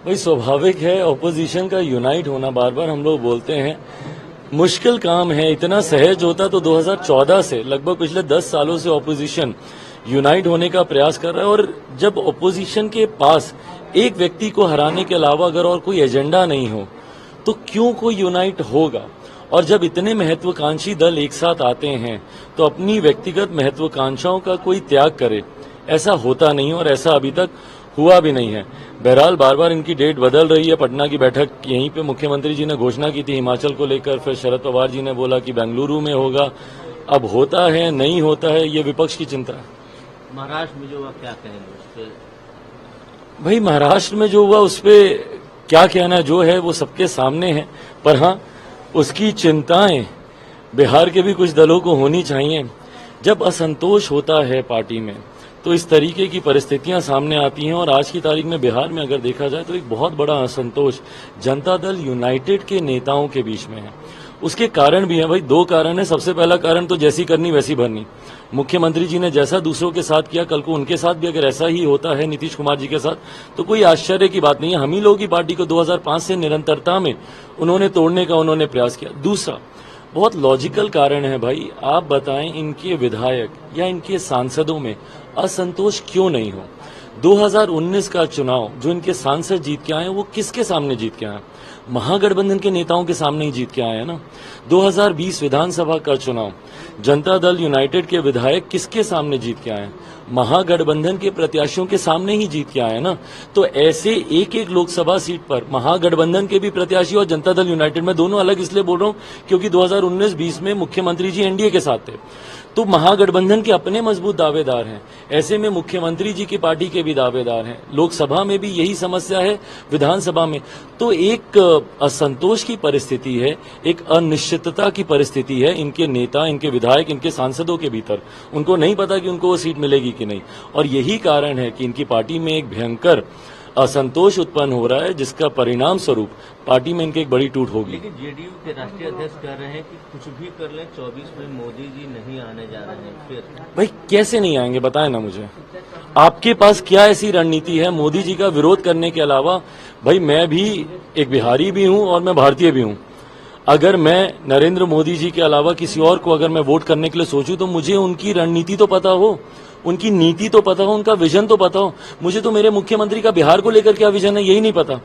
भाई स्वाभाविक है ऑपोजिशन का यूनाइट होना। बार बार हम लोग बोलते हैं मुश्किल काम है। इतना सहज होता तो 2014 से लगभग पिछले 10 सालों से ऑपोजिशन यूनाइट होने का प्रयास कर रहा है। और जब ऑपोजिशन के पास एक व्यक्ति को हराने के अलावा अगर और कोई एजेंडा नहीं हो तो क्यों कोई यूनाइट होगा। और जब इतने महत्वाकांक्षी दल एक साथ आते हैं तो अपनी व्यक्तिगत महत्वाकांक्षाओं का कोई त्याग करे, ऐसा होता नहीं और ऐसा अभी तक हुआ भी नहीं है। बहरहाल बार बार इनकी डेट बदल रही है। पटना की बैठक यहीं पे मुख्यमंत्री जी ने घोषणा की थी हिमाचल को लेकर, फिर शरद पवार जी ने बोला कि बेंगलुरु में होगा। अब होता है नहीं होता है ये विपक्ष की चिंता है। महाराष्ट्र में जो हुआ क्या कहेंगे उस पे? भाई महाराष्ट्र में जो हुआ उस पर क्या कहना जो है वो सबके सामने है, पर हाँ उसकी चिंताएं बिहार के भी कुछ दलों को होनी चाहिए। जब असंतोष होता है पार्टी में तो इस तरीके की परिस्थितियां सामने आती हैं। और आज की तारीख में बिहार में अगर देखा जाए तो एक बहुत बड़ा असंतोष जनता दल यूनाइटेड के नेताओं के बीच में है। उसके कारण भी है भाई, दो कारण है। सबसे पहला कारण तो जैसी करनी वैसी भरनी। मुख्यमंत्री जी ने जैसा दूसरों के साथ किया कल को उनके साथ भी अगर ऐसा ही होता है नीतीश कुमार जी के साथ तो कोई आश्चर्य की बात नहीं है। हम ही लोगों की पार्टी को 2005 से निरंतरता में उन्होंने तोड़ने का उन्होंने प्रयास किया। दूसरा बहुत लॉजिकल कारण है भाई, आप बताएं इनके विधायक या इनके सांसदों में असंतोष क्यों नहीं हो। 2019 का चुनाव जो इनके सांसद जीत के आए वो किसके सामने जीत के आए? महागठबंधन के नेताओं के सामने ही जीत के आए हैं ना। 2020 विधानसभा का चुनाव जनता दल यूनाइटेड के विधायक किसके सामने जीत के आए? महागठबंधन के प्रत्याशियों के सामने ही जीत के आए ना। तो ऐसे एक एक लोकसभा सीट पर महागठबंधन के भी प्रत्याशी और जनता दल यूनाइटेड में दोनों अलग इसलिए बोल रहा हूं क्योंकि 2019-20 में मुख्यमंत्री जी एनडीए के साथ थे तो महागठबंधन के अपने मजबूत दावेदार हैं। ऐसे में मुख्यमंत्री जी की पार्टी के भी दावेदार हैं। लोकसभा में भी यही समस्या है, विधानसभा में तो एक असंतोष की परिस्थिति है, एक अनिश्चितता की परिस्थिति है। इनके नेता, इनके विधायक, इनके सांसदों के भीतर उनको नहीं पता कि उनको वो सीट मिलेगी कि नहीं। और यही कारण है कि इनकी पार्टी में एक भयंकर असंतोष उत्पन्न हो रहा है जिसका परिणाम स्वरूप पार्टी में इनकी एक बड़ी टूट होगी। लेकिन जेडीयू के राष्ट्रीय अध्यक्ष कह रहे हैं कि कुछ भी कर लें 24 में मोदी जी नहीं आने जा रहे हैं। फिर भाई कैसे नहीं आएंगे बताएं ना मुझे। आपके पास क्या ऐसी रणनीति है मोदी जी का विरोध करने के अलावा? भाई मैं भी एक बिहारी भी हूं और मैं भारतीय भी हूं। अगर मैं नरेंद्र मोदी जी के अलावा किसी और को अगर मैं वोट करने के लिए सोचूं तो मुझे उनकी रणनीति तो पता हो, उनकी नीति तो पता हो, उनका विजन तो पता हो। मुझे तो मेरे मुख्यमंत्री का बिहार को लेकर क्या विजन है यही नहीं पता।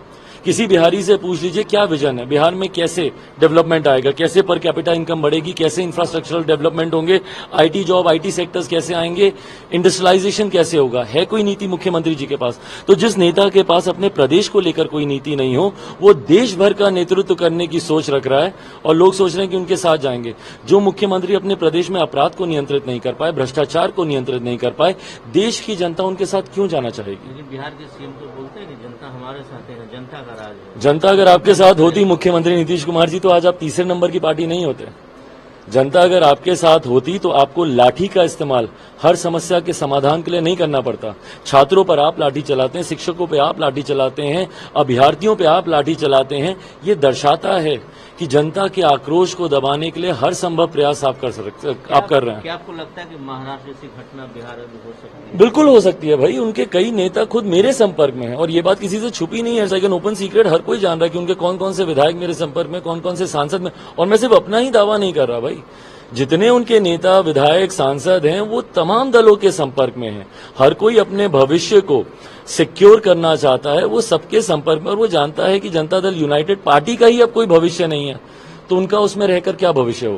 किसी बिहारी से पूछ लीजिए क्या विजन है, बिहार में कैसे डेवलपमेंट आएगा, कैसे पर कैपिटा इनकम बढ़ेगी, कैसे इंफ्रास्ट्रक्चरल डेवलपमेंट होंगे, आईटी जॉब, आईटी सेक्टर्स कैसे आएंगे, इंडस्ट्रियलाइजेशन कैसे होगा। है कोई नीति मुख्यमंत्री जी के पास? तो जिस नेता के पास अपने प्रदेश को लेकर कोई नीति नहीं हो वो देश भर का नेतृत्व करने की सोच रख रहा है और लोग सोच रहे हैं कि उनके साथ जाएंगे। जो मुख्यमंत्री अपने प्रदेश में अपराध को नियंत्रित नहीं कर पाए, भ्रष्टाचार को नियंत्रित नहीं कर पाए, देश की जनता उनके साथ क्यों जाना चाहेगी? लेकिन बिहार के सीएम तो बोलते हैं कि जनता हमारे साथ है, जनता का राज है। जनता अगर आपके साथ होती मुख्यमंत्री नीतीश कुमार जी तो आज आप तीसरे नंबर की पार्टी नहीं होते। जनता अगर आपके साथ होती तो आपको लाठी का इस्तेमाल हर समस्या के समाधान के लिए नहीं करना पड़ता। छात्रों पर आप लाठी चलाते हैं, शिक्षकों पे आप लाठी चलाते हैं, अभ्यर्थियों पे आप लाठी चलाते हैं। ये दर्शाता है कि जनता के आक्रोश को दबाने के लिए हर संभव प्रयास आप कर रहे हैं। क्या आपको लगता है कि महाराष्ट्र जैसी घटना बिहार में हो सकती है? बिल्कुल हो सकती है भाई। उनके कई नेता खुद मेरे संपर्क में हैं और ये बात किसी से छुपी नहीं है। सेकंड ओपन सीक्रेट, हर कोई जान रहा है कि उनके कौन कौन से विधायक मेरे संपर्क में, कौन कौन से सांसद में। और मैं सिर्फ अपना ही दावा नहीं कर रहा भाई, जितने उनके नेता, विधायक, सांसद हैं वो तमाम दलों के संपर्क में हैं। हर कोई अपने भविष्य को सिक्योर करना चाहता है, वो सबके संपर्क में। और वो जानता है कि जनता दल यूनाइटेड पार्टी का ही अब कोई भविष्य नहीं है तो उनका उसमें रहकर क्या भविष्य होगा।